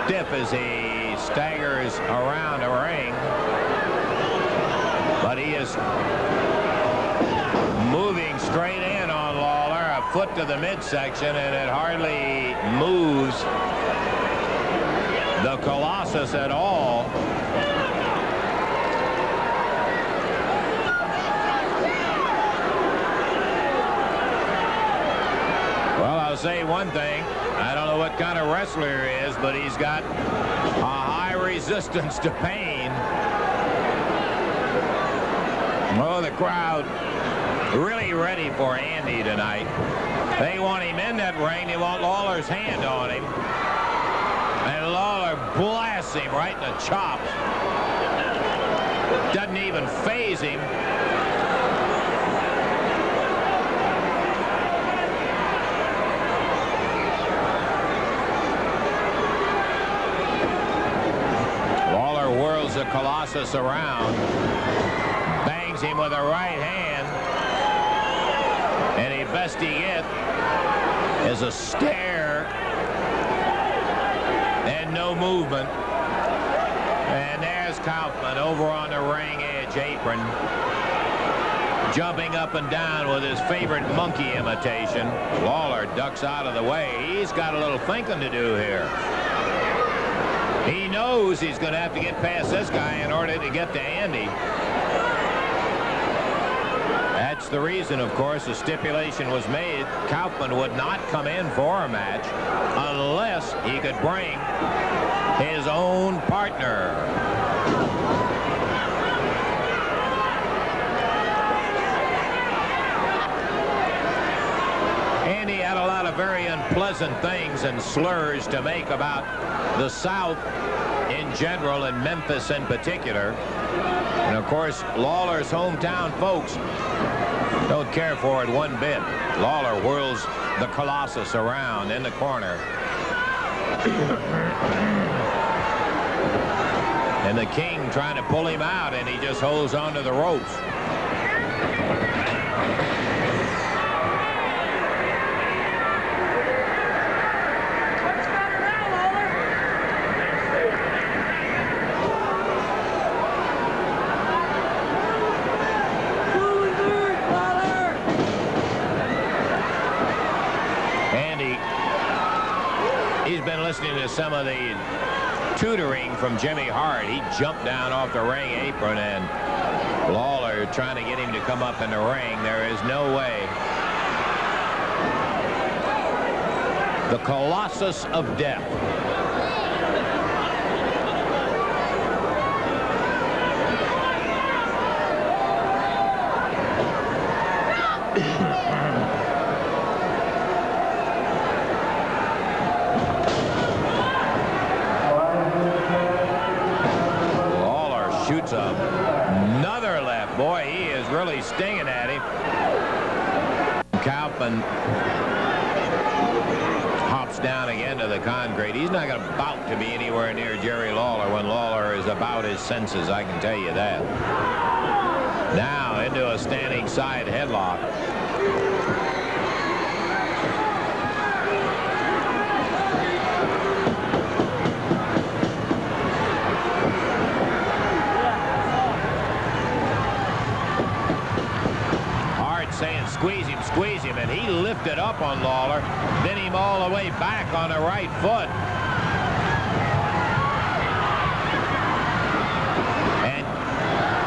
stiff as he staggers around the ring. But he is moving straight in on Lawler, a foot to the midsection, and it hardly moves the Colossus at all. Well, I'll say one thing. I don't know what kind of wrestler he is, but he's got a high resistance to pain. Oh, the crowd really ready for Andy tonight. They want him in that ring. They want Lawler's hand on him. And Lawler blasts him right in the chops. Doesn't even faze him. Lawler whirls the Colossus around. Bangs him with a right hand. And the best he gets is a stare and no movement. And there's Kaufman over on the ring edge apron, jumping up and down with his favorite monkey imitation. Lawler ducks out of the way. He's got a little thinking to do here. He knows he's going to have to get past this guy in order to get to Andy. That's the reason, of course, the stipulation was made. Kaufman would not come in for a match unless he could bring his own partner. Andy had a lot of very unpleasant things and slurs to make about the South in general and Memphis in particular. And of course, Lawler's hometown folks don't care for it one bit. Lawler whirls the Colossus around in the corner. And the King trying to pull him out, and he just holds onto the ropes. Listening to some of the tutoring from Jimmy Hart. He jumped down off the ring apron, and Lawler trying to get him to come up in the ring. There is no way. The Colossus of Death. Another left. Boy, he is really stinging at him. Kaufman hops down again to the concrete. He's not going to bout to be anywhere near Jerry Lawler when Lawler is about his senses, I can tell you that. Now into a standing side headlock. Saying squeeze him, and he lifted up on Lawler, then him all the way back on the right foot. And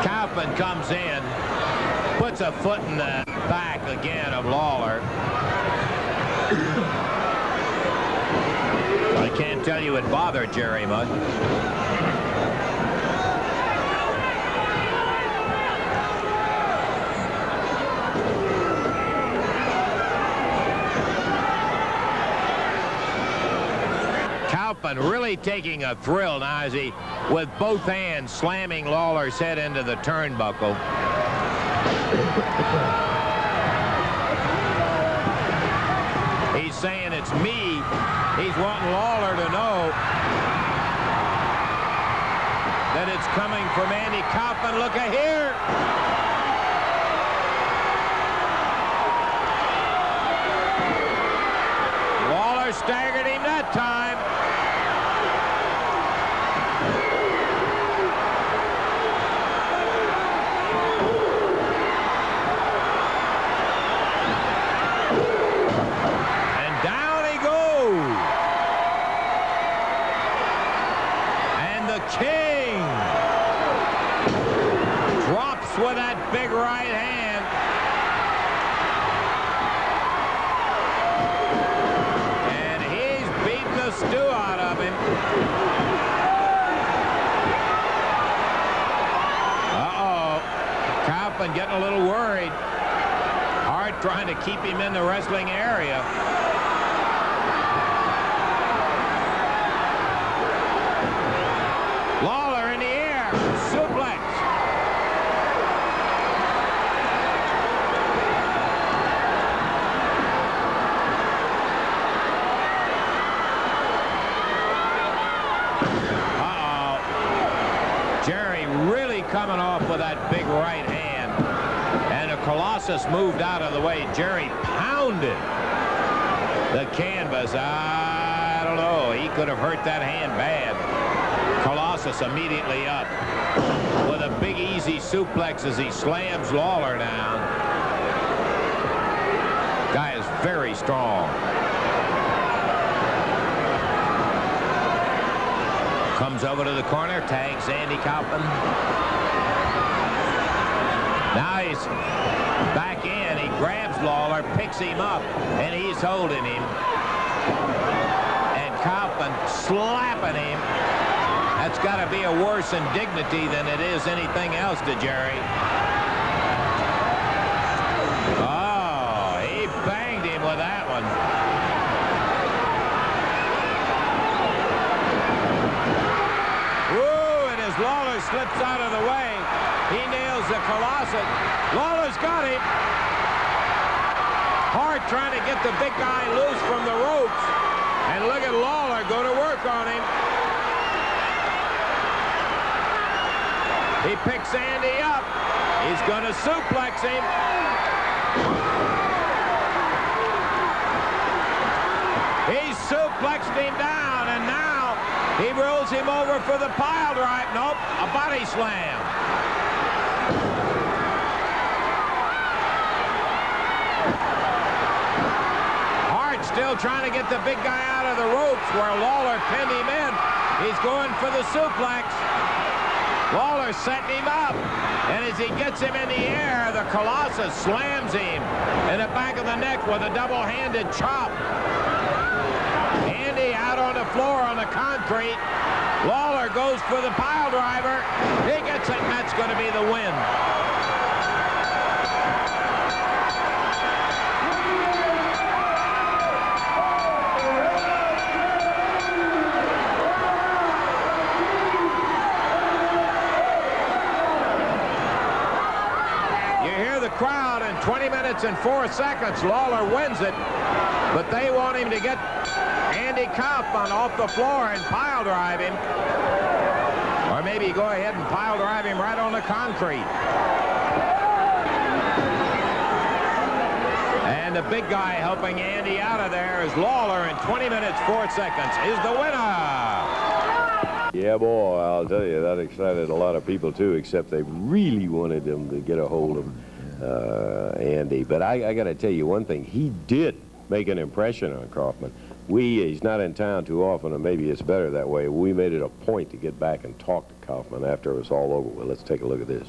Kaufman comes in, puts a foot in the back again of Lawler. I can't tell you it bothered Jerry much. Kaufman really taking a thrill now as he, with both hands, slamming Lawler's head into the turnbuckle. He's saying it's me. He's wanting Lawler to know that it's coming from Andy Kaufman. Look at here. Lawler staggered him that time. stew out of him. Uh-oh. Kaufman getting a little worried. Hart trying to keep him in the wrestling area. Lawler in the air. Suplex. Jerry really coming off with that big right hand. And the Colossus moved out of the way. Jerry pounded the canvas. I don't know. He could have hurt that hand bad. Colossus immediately up with a big easy suplex as he slams Lawler down. Guy is very strong. Comes over to the corner, tags Andy Kaufman. Now he's back in. He grabs Lawler, picks him up, and he's holding him. And Kaufman slapping him. That's got to be a worse indignity than it is anything else to Jerry. Oh, he banged him with that one. Lawler slips out of the way. He nails the Colossus. Lawler's got him. Hart trying to get the big guy loose from the ropes. And look at Lawler go to work on him. He picks Andy up. He's going to suplex him. He suplexed him down, and now he rolls him over for the pile drive. Nope, a body slam. Hart still trying to get the big guy out of the ropes where Lawler pinned him in. He's going for the suplex. Lawler setting him up. And as he gets him in the air, the Colossus slams him in the back of the neck with a double-handed chop. Andy out on the floor on the concrete. Lawler goes for the pile driver. He gets it, and that's going to be the win. You hear the crowd in 20 minutes and 4 seconds. Lawler wins it, but they want him to get Andy Kaufman off the floor and pile drive him. Or maybe go ahead and pile drive him right on the concrete. And the big guy helping Andy out of there is Lawler in 20 minutes, 4 seconds is the winner. Yeah, boy, I'll tell you, that excited a lot of people, too, except they really wanted him to get a hold of Andy. But I got to tell you one thing. He did make an impression on Kaufman. He's not in town too often, and maybe it's better that way. We made it a point to get back and talk to Kaufman after it was all over with. Let's take a look at this.